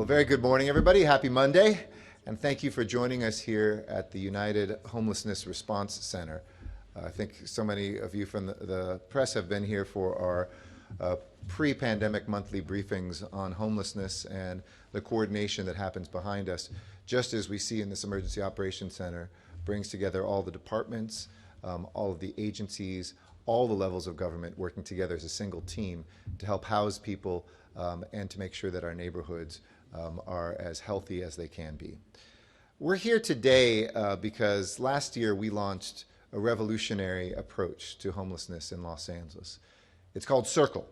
Well, very good morning, everybody. Happy Monday. And thank you for joining us here at the United Homelessness Response Center. I think so many of you from the press have been here for our pre-pandemic monthly briefings on homelessness and the coordination that happens behind us, just as we see in this Emergency Operations Center, brings together all the departments, all of the agencies, all the levels of government working together as a single team to help house people and to make sure that our neighborhoods are as healthy as they can be. We're here today because last year we launched a revolutionary approach to homelessness in Los Angeles. It's called CIRCLE.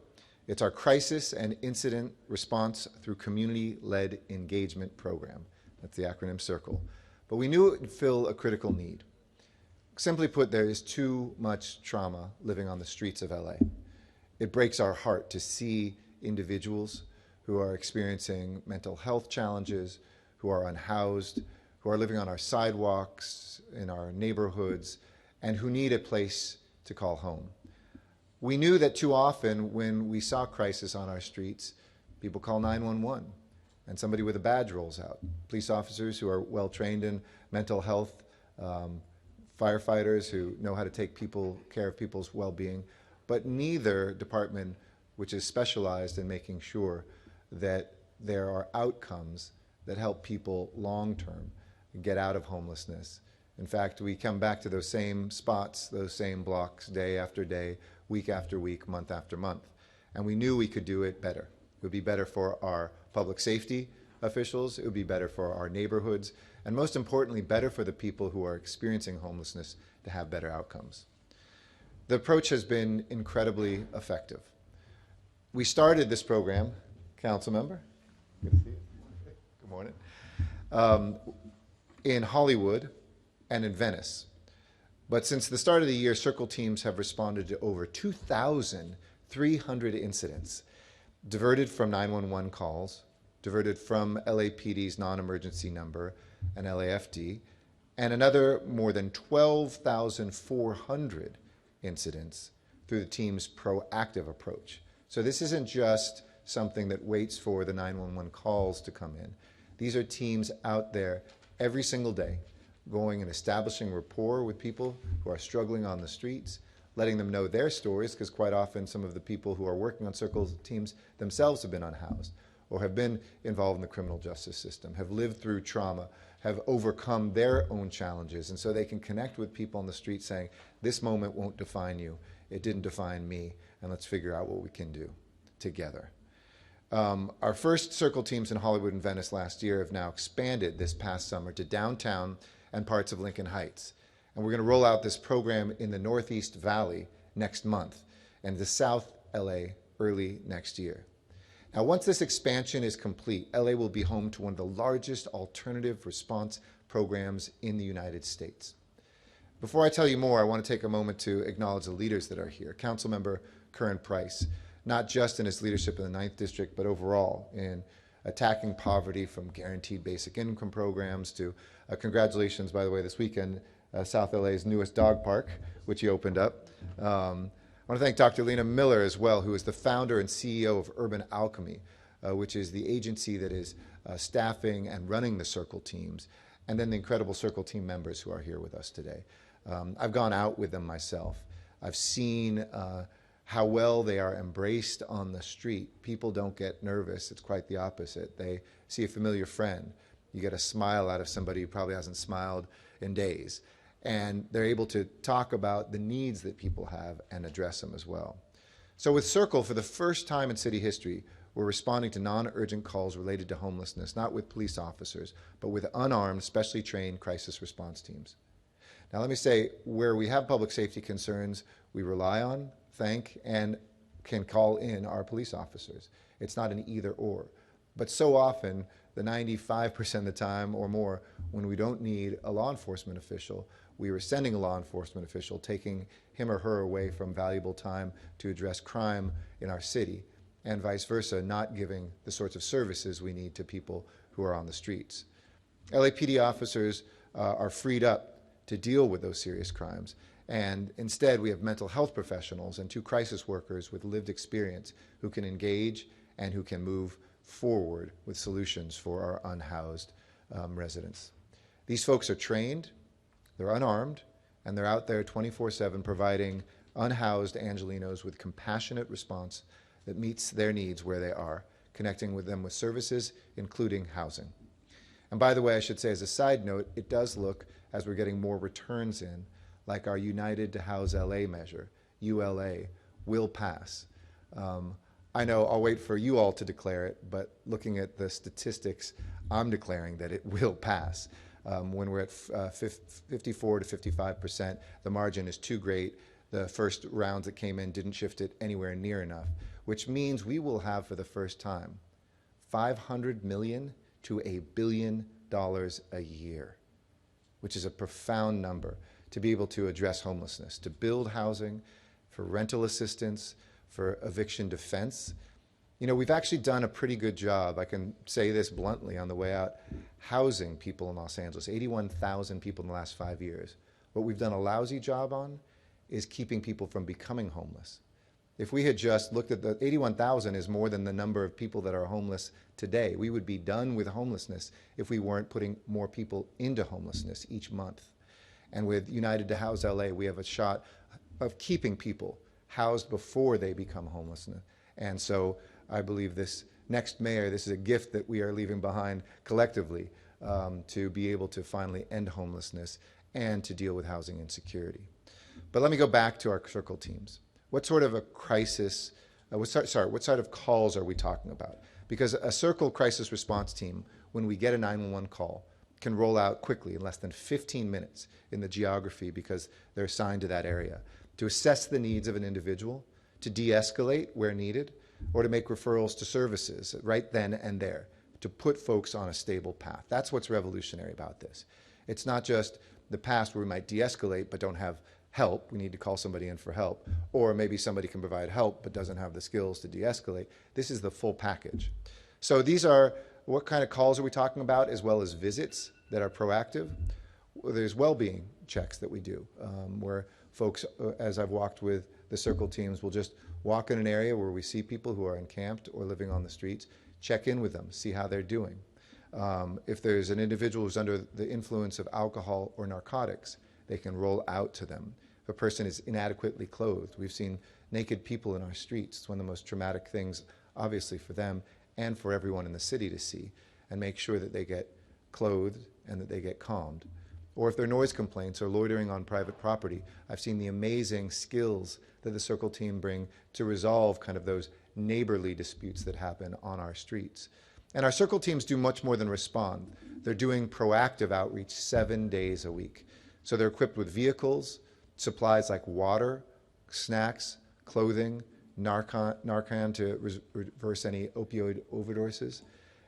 It's our Crisis and Incident Response through Community-Led Engagement Program. That's the acronym CIRCLE. But we knew it would fill a critical need. Simply put, there is too much trauma living on the streets of LA. It breaks our heart to see individuals who are experiencing mental health challenges, who are unhoused, who are living on our sidewalks, in our neighborhoods, and who need a place to call home. We knew that too often when we saw crisis on our streets, people call 911 and somebody with a badge rolls out. Police officers who are well trained in mental health, firefighters who know how to take care of people's well-being, but neither department which is specialized in making sure that there are outcomes that help people long-term get out of homelessness. In fact, we come back to those same spots, those same blocks, day after day, week after week, month after month. And we knew we could do it better. It would be better for our public safety officials, it would be better for our neighborhoods, and most importantly, better for the people who are experiencing homelessness to have better outcomes. The approach has been incredibly effective. We started this program, Councilmember, good to see you. Good morning. In Hollywood and in Venice. But since the start of the year, CIRCLE teams have responded to over 2,300 incidents, diverted from 911 calls, diverted from LAPD's non-emergency number and LAFD, and another more than 12,400 incidents through the team's proactive approach. So this isn't just something that waits for the 911 calls to come in. These are teams out there every single day, going and establishing rapport with people who are struggling on the streets, letting them know their stories, because quite often some of the people who are working on CIRCLE teams themselves have been unhoused or have been involved in the criminal justice system, have lived through trauma, have overcome their own challenges, and so they can connect with people on the street saying, this moment won't define you, it didn't define me, and let's figure out what we can do together. Our first CIRCLE teams in Hollywood and Venice last year have now expanded this past summer to downtown and parts of Lincoln Heights. And we're going to roll out this program in the Northeast Valley next month and the South LA early next year. Now, once this expansion is complete, LA will be home to one of the largest alternative response programs in the United States. Before I tell you more, I want to take a moment to acknowledge the leaders that are here. Councilmember Curren Price, not just in his leadership in the 9th District, but overall in attacking poverty, from guaranteed basic income programs to, congratulations, by the way, this weekend, South LA's newest dog park, which he opened up. I want to thank Dr. Lena Miller as well, who is the founder and CEO of Urban Alchemy, which is the agency that is staffing and running the CIRCLE teams, and then the incredible CIRCLE team members who are here with us today. I've gone out with them myself. I've seen how well they are embraced on the street. People don't get nervous. It's quite the opposite. They see a familiar friend. You get a smile out of somebody who probably hasn't smiled in days. And they're able to talk about the needs that people have and address them as well. So with CIRCLE, for the first time in city history, we're responding to non-urgent calls related to homelessness, not with police officers, but with unarmed, specially trained crisis response teams. Now let me say, where we have public safety concerns, we rely on, thank, and can call in our police officers. It's not an either or. But so often, the 95% of the time or more, when we don't need a law enforcement official, we are sending a law enforcement official, taking him or her away from valuable time to address crime in our city, and vice versa, not giving the sorts of services we need to people who are on the streets. LAPD officers are freed up to deal with those serious crimes. And instead, we have mental health professionals and 2 crisis workers with lived experience who can engage and who can move forward with solutions for our unhoused residents. These folks are trained, they're unarmed, and they're out there 24/7 providing unhoused Angelenos with compassionate response that meets their needs where they are, connecting with them with services, including housing. And by the way, I should say as a side note, it does look, as we're getting more returns in, like our United to House LA measure, ULA, will pass. I know I'll wait for you all to declare it, but looking at the statistics, I'm declaring that it will pass. When we're at 54 to 55%, the margin is too great. The first rounds that came in didn't shift it anywhere near enough, which means we will have for the first time $500 million to $1 billion a year, which is a profound number to be able to address homelessness, to build housing, for rental assistance, for eviction defense. You know, we've actually done a pretty good job, I can say this bluntly on the way out, housing people in Los Angeles, 81,000 people in the last 5 years. What we've done a lousy job on is keeping people from becoming homeless. If we had just looked at the 81,000 is more than the number of people that are homeless today. We would be done with homelessness if we weren't putting more people into homelessness each month. And with United to House LA, we have a shot of keeping people housed before they become homeless. And so I believe this next mayor, this is a gift that we are leaving behind collectively to be able to finally end homelessness and to deal with housing insecurity. But let me go back to our circle teams. What sort of a crisis, what sort of calls are we talking about? Because a circle crisis response team, when we get a 911 call, can roll out quickly in less than 15 minutes in the geography because they're assigned to that area, to assess the needs of an individual, to de-escalate where needed, or to make referrals to services right then and there, to put folks on a stable path. That's what's revolutionary about this. It's not just the past where we might de-escalate but don't have help, we need to call somebody in for help, or maybe somebody can provide help but doesn't have the skills to de-escalate. This is the full package. So these are, what kind of calls are we talking about, as well as visits that are proactive? Well, there's well-being checks that we do, where folks, as I've walked with the circle teams, will just walk in an area where we see people who are encamped or living on the streets, check in with them, see how they're doing. If there's an individual who's under the influence of alcohol or narcotics, they can roll out to them. If a person is inadequately clothed, we've seen naked people in our streets. It's one of the most traumatic things, obviously, for them and for everyone in the city to see, and make sure that they get clothed and that they get calmed. Or if there are noise complaints or loitering on private property, I've seen the amazing skills that the circle team bring to resolve kind of those neighborly disputes that happen on our streets. And our circle teams do much more than respond. They're doing proactive outreach 7 days a week. So they're equipped with vehicles, supplies like water, snacks, clothing, Narcan to reverse any opioid overdoses.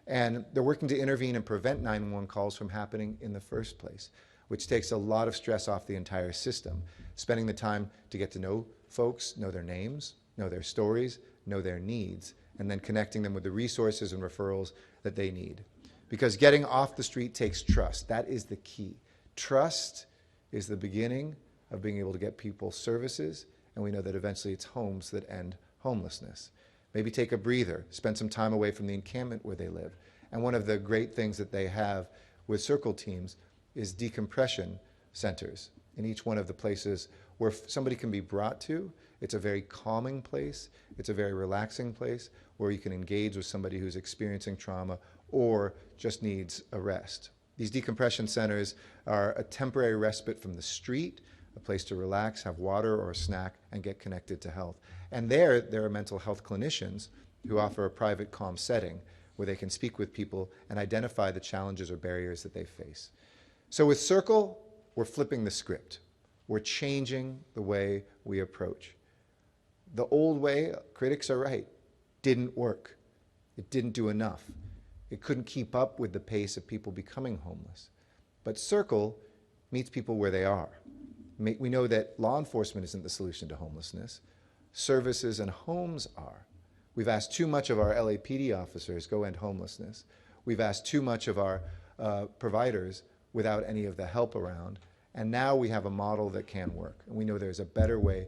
And they're working to intervene and prevent 911 calls from happening in the first place, which takes a lot of stress off the entire system. Spending the time to get to know folks, know their names, know their stories, know their needs, and then connecting them with the resources and referrals that they need. Because getting off the street takes trust. That is the key. Trust is the beginning of being able to get people services, and we know that eventually it's homes that end homelessness. Maybe take a breather, spend some time away from the encampment where they live. And one of the great things that they have with circle teams is decompression centers in each one of the places where somebody can be brought to. It's a very calming place. It's a very relaxing place where you can engage with somebody who's experiencing trauma or just needs a rest. These decompression centers are a temporary respite from the street, a place to relax, have water or a snack, and get connected to health. And there are mental health clinicians who offer a private, calm setting where they can speak with people and identify the challenges or barriers that they face. So with Circle, we're flipping the script. We're changing the way we approach. The old way, critics are right, didn't work. It didn't do enough. It couldn't keep up with the pace of people becoming homeless. But Circle meets people where they are. We know that law enforcement isn't the solution to homelessness. Services and homes are. We've asked too much of our LAPD officers go end homelessness. We've asked too much of our providers without any of the help around. And now we have a model that can work. And we know there's a better way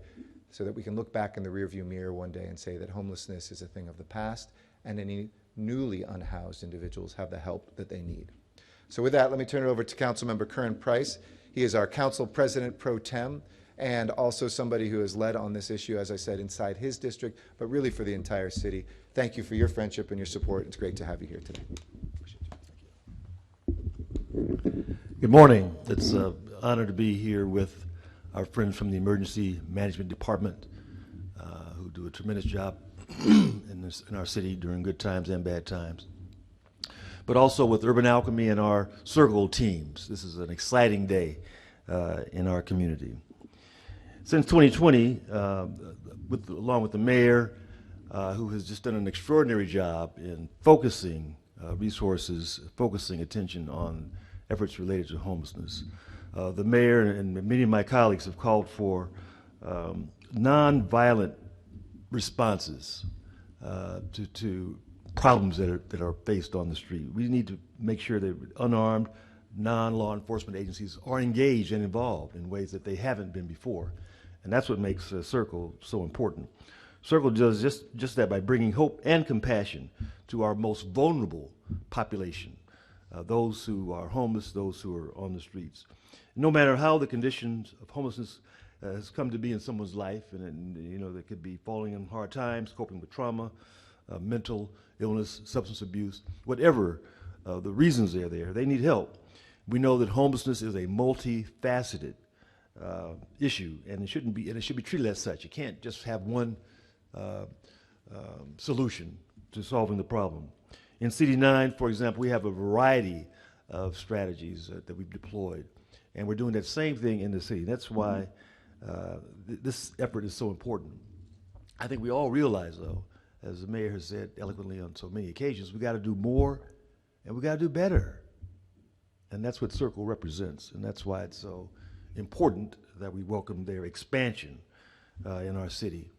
so that we can look back in the rearview mirror one day and say that homelessness is a thing of the past and newly unhoused individuals have the help that they need. So with that, let me turn it over to Councilmember Curren Price. He is our council president pro tem, and also somebody who has led on this issue, as I said, inside his district, but really for the entire city. Thank you for your friendship and your support. It's great to have you here today. Good morning. It's an honor to be here with our friends from the Emergency Management Department who do a tremendous job in our city during good times and bad times. But also with Urban Alchemy and our Circle teams. This is an exciting day in our community. Since 2020, along with the mayor, who has just done an extraordinary job in focusing resources, focusing attention on efforts related to homelessness. The mayor and many of my colleagues have called for nonviolent responses to problems that are faced on the street. We need to make sure that unarmed, non-law enforcement agencies are engaged and involved in ways that they haven't been before. And that's what makes Circle so important. Circle does just that by bringing hope and compassion to our most vulnerable population, those who are homeless, those who are on the streets. No matter how the conditions of homelessness has come to be in someone's life, and you know, they could be falling in hard times, coping with trauma, mental illness, substance abuse, whatever the reasons they're there, they need help. We know that homelessness is a multifaceted issue, and it should be treated as such. You can't just have one solution to solving the problem. In CD9, for example, we have a variety of strategies that we've deployed, and we're doing that same thing in the city. That's why this effort is so important. I think we all realize, though, as the mayor has said eloquently on so many occasions, we got to do more and we got to do better. And that's what Circle represents, and that's why it's so important that we welcome their expansion in our city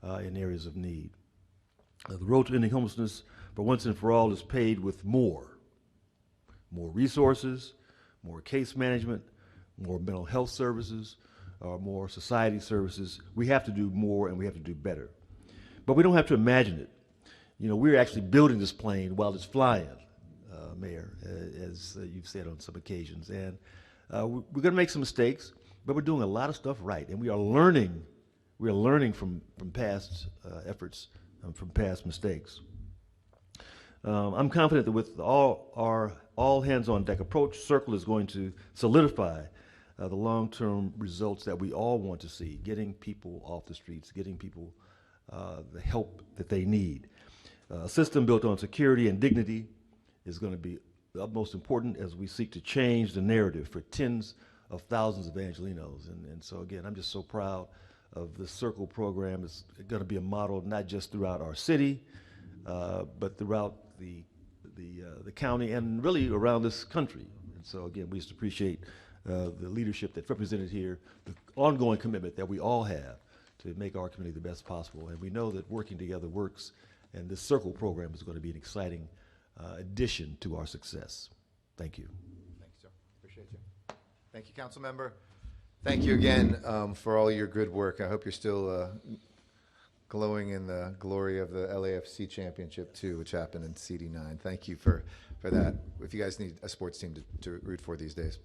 in areas of need. The road to ending homelessness, for once and for all, is paved with more resources, more case management, more mental health services, more society services. We have to do more and we have to do better. But we don't have to imagine it. You know, we're actually building this plane while it's flying, Mayor, as you've said on some occasions. And we're going to make some mistakes, but we're doing a lot of stuff right. And we are learning from past efforts, from past mistakes. I'm confident that with our all-hands-on-deck approach, Circle is going to solidify the long-term results that we all want to see, getting people off the streets, getting people the help that they need. A system built on security and dignity is going to be the utmost important as we seek to change the narrative for tens of thousands of Angelenos. And so, again, I'm just so proud of the Circle program. It's going to be a model not just throughout our city, but throughout the county and really around this country. And so, again, we just appreciate the leadership that's represented here, the ongoing commitment that we all have to make our community the best possible. And we know that working together works, and this Circle program is going to be an exciting addition to our success. Thank you. Thank you, sir. Appreciate you. Thank you, Council Member. Thank you again for all your good work. I hope you're still glowing in the glory of the LAFC championship too, which happened in CD9. Thank you for that. If you guys need a sports team to root for these days.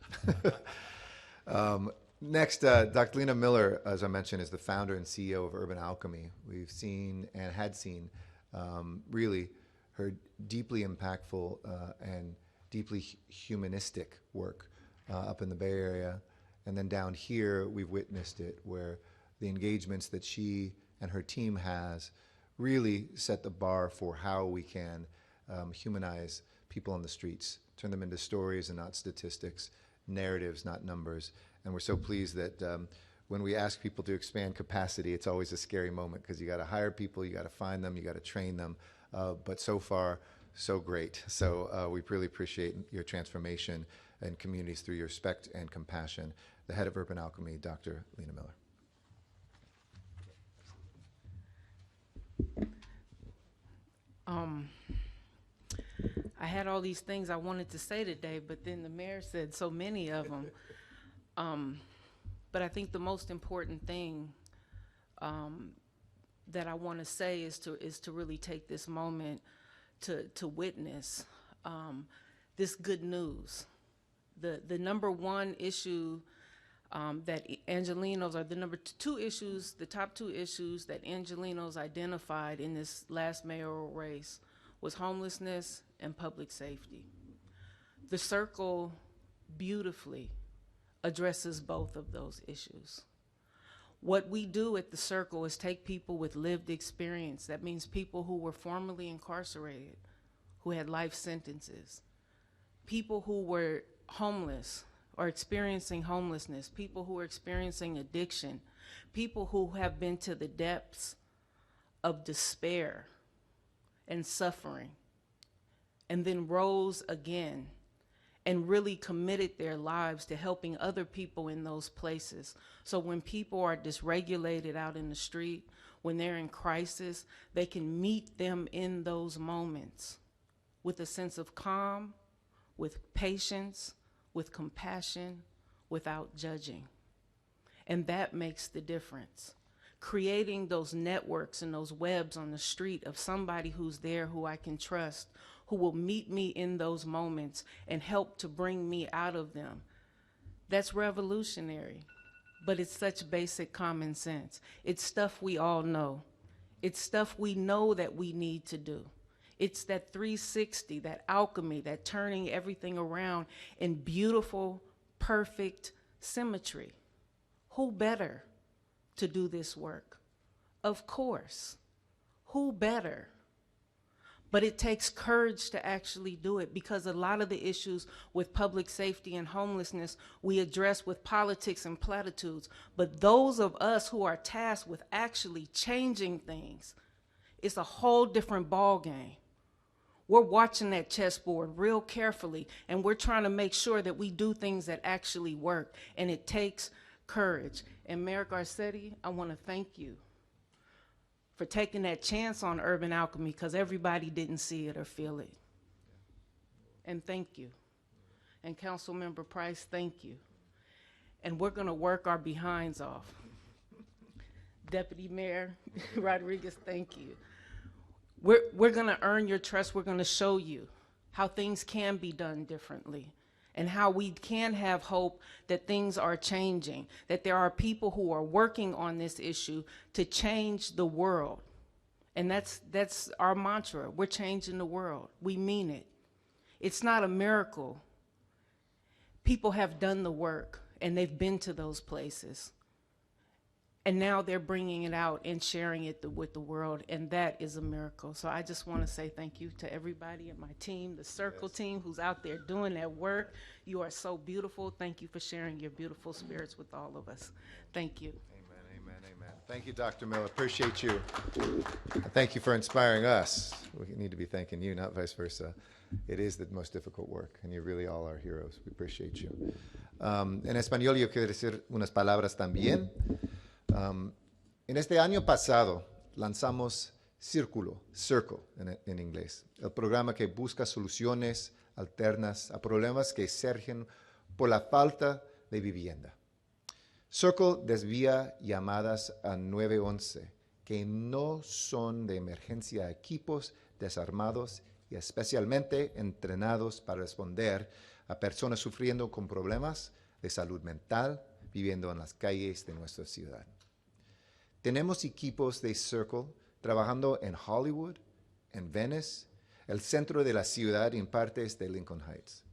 Next, Dr. Lena Miller, as I mentioned, is the founder and CEO of Urban Alchemy. We've seen and had seen really her deeply impactful and deeply humanistic work up in the Bay Area. And then down here, we've witnessed it, where the engagements that she and her team has really set the bar for how we can humanize people on the streets, turn them into stories and not statistics, narratives, not numbers. And we're so pleased that when we ask people to expand capacity, it's always a scary moment because you got to hire people, you got to find them, you got to train them. But so far, so great. So we really appreciate your transformation in communities through your respect and compassion. The head of Urban Alchemy, Dr. Lena Miller. I had all these things I wanted to say today, but then the mayor said so many of them. But I think the most important thing that I want to say is to really take this moment to witness this good news. The number one issue that Angelenos, or the number two issues, the top two issues that Angelenos identified in this last mayoral race was homelessness and public safety. The circle beautifully addresses both of those issues. What we do at the circle is take people with lived experience. That means people who were formerly incarcerated, who had life sentences, people who were homeless or experiencing homelessness, people who are experiencing addiction, people who have been to the depths of despair and suffering, and then rose again and really committed their lives to helping other people in those places. So when people are dysregulated out in the street, when they're in crisis, they can meet them in those moments with a sense of calm, with patience, with compassion, without judging. And that makes the difference. Creating those networks and those webs on the street of somebody who's there who I can trust, who will meet me in those moments and help to bring me out of them. That's revolutionary, but it's such basic common sense. It's stuff we all know. It's stuff we know that we need to do. It's that 360, that alchemy, that turning everything around in beautiful, perfect symmetry. Who better to do this work? Of course. Who better? But it takes courage to actually do it, because a lot of the issues with public safety and homelessness we address with politics and platitudes. But those of us who are tasked with actually changing things, it's a whole different ball game. We're watching that chessboard real carefully, and we're trying to make sure that we do things that actually work, and it takes courage. And Mayor Garcetti, I want to thank you for taking that chance on urban alchemy, because everybody didn't see it or feel it. And thank you. And Councilmember Price, thank you. And we're going to work our behinds off. Deputy Mayor Rodriguez, thank you. We're going to earn your trust. We're going to show you how things can be done differently, and how we can have hope that things are changing, that there are people who are working on this issue to change the world. And that's our mantra. We're changing the world. We mean it. It's not a miracle. People have done the work, and they've been to those places. And now they're bringing it out and sharing it with the world, and that is a miracle. So I just want to say thank you to everybody in my team, the Circle team who's out there doing that work. You are so beautiful. Thank you for sharing your beautiful spirits with all of us. Thank you. Amen, amen, amen. Thank you, Dr. Miller. Appreciate you. Thank you for inspiring us. We need to be thanking you, not vice versa. It is the most difficult work, and you really all are heroes. We appreciate you. En español yo quiero decir unas palabras también. En este año pasado lanzamos Circle en inglés, el programa que busca soluciones alternas a problemas que surgen por la falta de vivienda. Circle desvía llamadas a 911 que no son de emergencia a equipos desarmados y especialmente entrenados para responder a personas sufriendo con problemas de salud mental viviendo en las calles de nuestra ciudad. Tenemos equipos de Circle trabajando en Hollywood, en Venice, el centro de la ciudad y en partes de Lincoln Heights.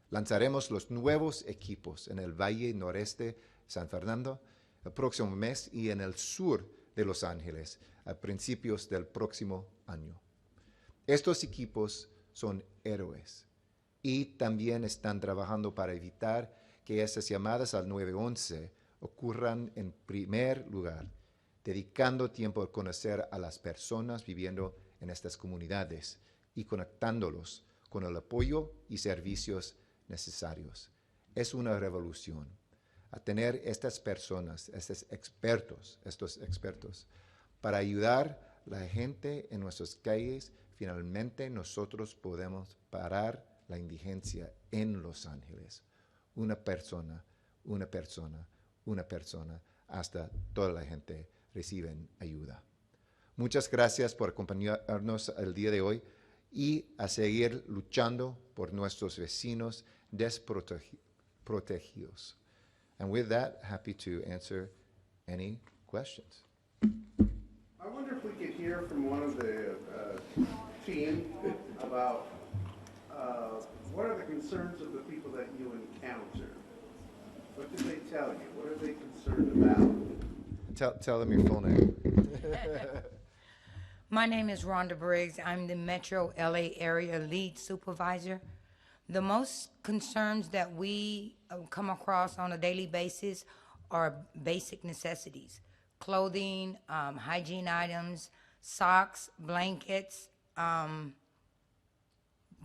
Lanzaremos los nuevos equipos en el Valle Noreste, San Fernando, el próximo mes, y en el sur de Los Ángeles a principios del próximo año. Estos equipos son héroes y también están trabajando para evitar que esas llamadas al 911 ocurran en primer lugar, dedicando tiempo a conocer a las personas viviendo en estas comunidades y conectándolos con el apoyo y servicios necesarios. Es una revolución. A tener estas personas, estos expertos, para ayudar a la gente en nuestras calles, finalmente nosotros podemos parar la indigencia en Los Ángeles. Una persona, hasta toda la gente reciben ayuda. Muchas gracias por acompañarnos el día de hoy. y a seguir luchando por nuestros vecinos desprotegidos. And with that, happy to answer any questions. I wonder if we could hear from one of the team about what are the concerns of the people that you encounter? What do they tell you? What are they concerned about? Tell them your full name. My name is Rhonda Briggs. I'm the Metro LA Area Lead Supervisor. The most concerns that we come across on a daily basis are basic necessities: clothing, hygiene items, socks, blankets,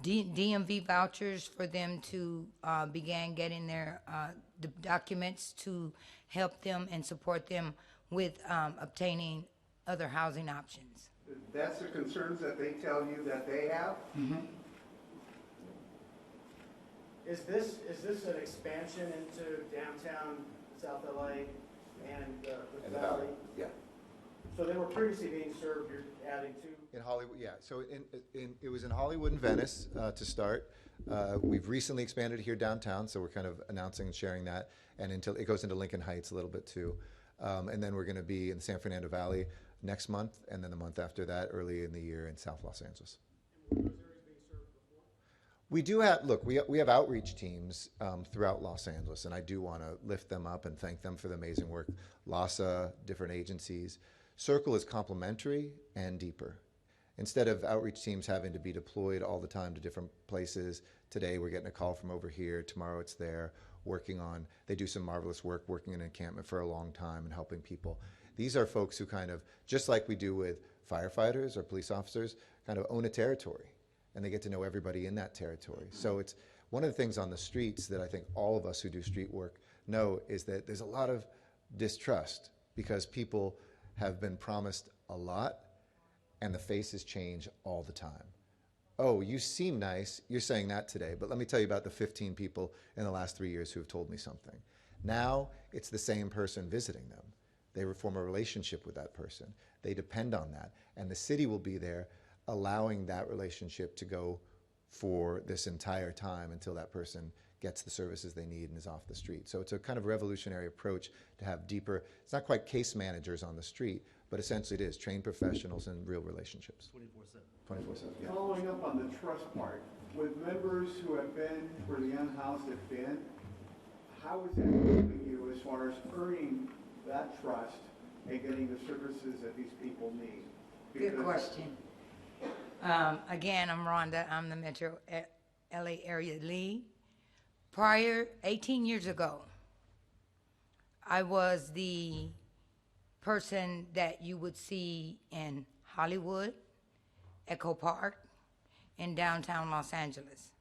DMV vouchers for them to begin getting their the documents to help them and support them with obtaining other housing options. That's the concerns that they tell you that they have? Mm-hmm. Is this an expansion into downtown South LA and the Valley? Yeah. So they were previously being served, you're adding to? In Hollywood, yeah. So it was in Hollywood and Venice to start. We've recently expanded here downtown, so we're kind of announcing and sharing that. And until it goes into Lincoln Heights a little bit too. And then we're going to be in the San Fernando Valley next month, and then the month after that, early in the year, in South Los Angeles. And were those areas being served before? We do have, look, we have outreach teams throughout Los Angeles, and I do want to lift them up and thank them for the amazing work. LASA, different agencies. Circle is complementary and deeper. Instead of outreach teams having to be deployed all the time to different places, today we're getting a call from over here, tomorrow it's there, working on, they do some marvelous work working in an encampment for a long time and helping people. These are folks who kind of, just like we do with firefighters or police officers, kind of own a territory, and they get to know everybody in that territory. So it's one of the things on the streets that I think all of us who do street work know is that there's a lot of distrust because people have been promised a lot and the faces change all the time. Oh, you seem nice, you're saying that today, but let me tell you about the 15 people in the last 3 years who have told me something. Now it's the same person visiting them. They form a relationship with that person. They depend on that. And the city will be there allowing that relationship to go for this entire time until that person gets the services they need and is off the street. So it's a kind of revolutionary approach to have deeper, it's not quite case managers on the street, but essentially it is trained professionals and real relationships. 24/7. 24/7, yeah. Following up on the trust part, with members who have been, where the unhoused have been, how is that helping you as far as earning that trust and getting the services that these people need? Good question. Again, I'm Rhonda. I'm the Metro LA Area Lead. Prior, 18 years ago, I was the person that you would see in Hollywood, Echo Park, in downtown Los Angeles.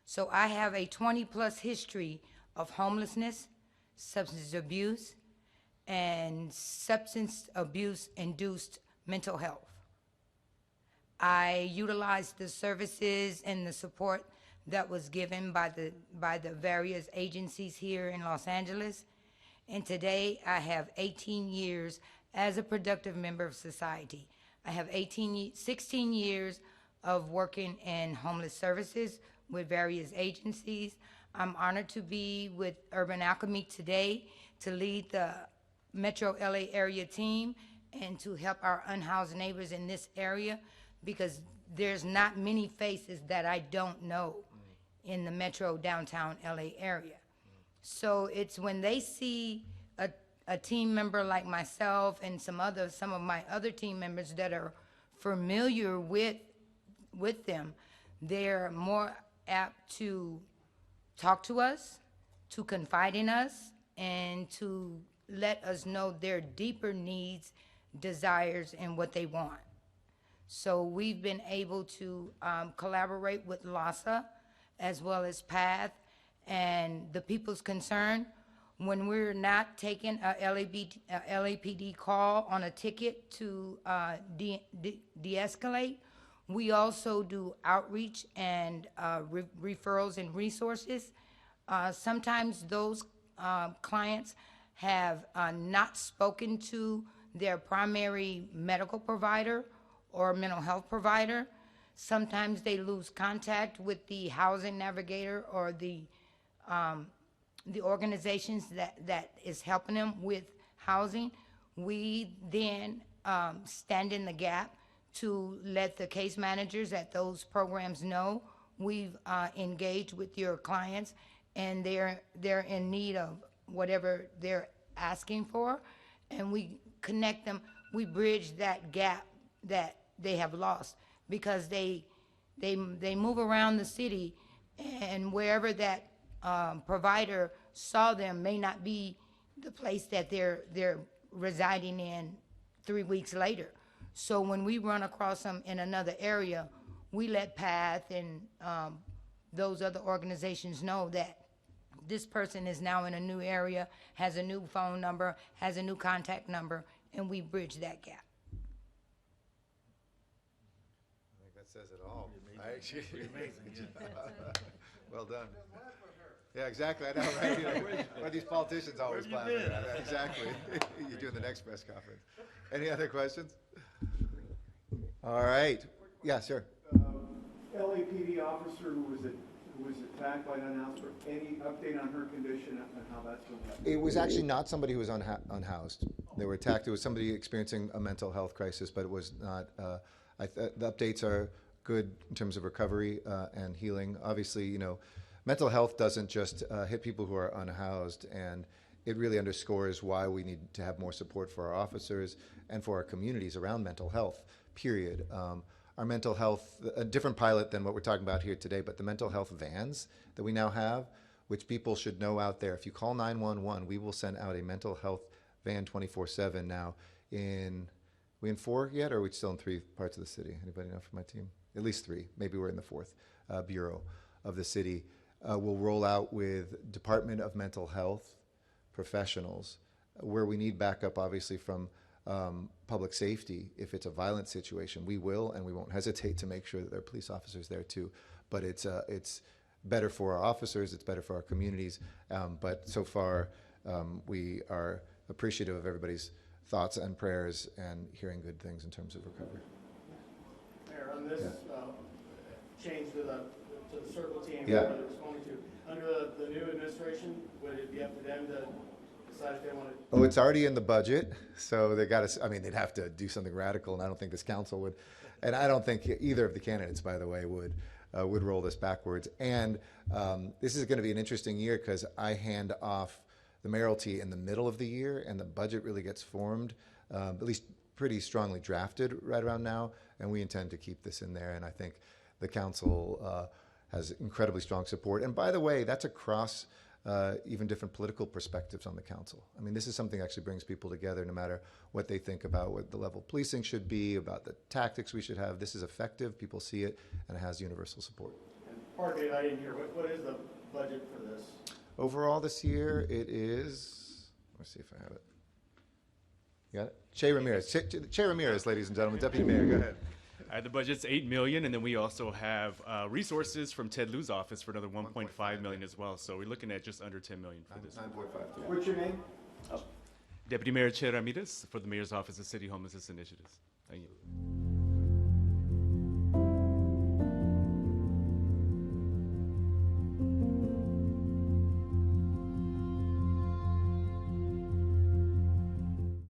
So I have a 20-plus history of homelessness, substance abuse, and substance abuse-induced mental health. I utilized the services and the support that was given by the various agencies here in Los Angeles. And today I have 18 years as a productive member of society. I have 16 years of working in homeless services with various agencies. I'm honored to be with Urban Alchemy today to lead the Metro LA area team and to help our unhoused neighbors in this area, because there's not many faces that I don't know in the Metro downtown LA area. So it's when they see a team member like myself and some of my other team members that are familiar with them, they're more apt to talk to us, to confide in us, and to let us know their deeper needs, desires, and what they want. So we've been able to collaborate with LASA as well as PATH and the People's Concern. When we're not taking a LAPD call on a ticket to de-escalate, we also do outreach and referrals and resources. Sometimes those clients have not spoken to their primary medical provider or mental health provider. Sometimes they lose contact with the housing navigator or the organizations that is helping them with housing. We then stand in the gap to let the case managers at those programs know we've engaged with your clients and they're in need of whatever they're asking for, and we connect them. We bridge that gap that they have lost because they move around the city, and wherever that provider saw them may not be the place that they're residing in 3 weeks later. So when we run across them in another area, we let PATH and those other organizations know that this person is now in a new area, has a new phone number, has a new contact number, and we bridge that gap. I think that says it all. Well done. Yeah, exactly. I know, right? You know, why these politicians always clapping? Exactly. You're doing the next press conference. Any other questions? All right. Yeah, sure. LAPD officer who was attacked by an unhoused, any update on her condition and how that's going? It was actually not somebody who was unhoused. They were attacked. It was somebody experiencing a mental health crisis, but it was not. The updates are good in terms of recovery and healing. Obviously, you know, mental health doesn't just hit people who are unhoused, and it really underscores why we need to have more support for our officers and for our communities around mental health, period. Our mental health, a different pilot than what we're talking about here today, but the mental health vans that we now have, which people should know out there. If you call 911, we will send out a mental health van 24/7 now. Are we in 4 yet, or are we still in 3 parts of the city? Anybody know from my team? At least 3. Maybe we're in the 4th bureau of the city. We'll roll out with Department of Mental Health professionals, where we need backup, obviously, from public safety. If it's a violent situation, we will, and we won't hesitate to make sure that there are police officers there too. But it's better for our officers, it's better for our communities. But so far, we are appreciative of everybody's thoughts and prayers and hearing good things in terms of recovery. Mayor, on this change to the circle team, Yeah. what it was going to, under the new administration, would it be up to them to decide if they want to? Oh, it's already in the budget, so they got to. I mean, they'd have to do something radical, and I don't think this council would, and I don't think either of the candidates, by the way, would roll this backwards. And this is going to be an interesting year because I hand off the mayoralty in the middle of the year, and the budget really gets formed, at least pretty strongly drafted right around now, and we intend to keep this in there. And I think the council has incredibly strong support. And by the way, that's across even different political perspectives on the council. I mean, this is something that actually brings people together no matter what they think about what the level of policing should be, about the tactics we should have. This is effective, people see it, and it has universal support. And pardon me, I didn't hear, what is the budget for this? Overall this year, it is, let's see if I have it. You got it? Che Ramirez. Che Ramirez, ladies and gentlemen, Deputy Mayor, go ahead. The budget's $8 million, and then we also have resources from Ted Lieu's office for another $1.5 million as well. So we're looking at just under $10 million for this. 9.5. What's your name? Deputy Mayor Che Ramirez for the Mayor's Office of City Homelessness Initiatives. Thank you.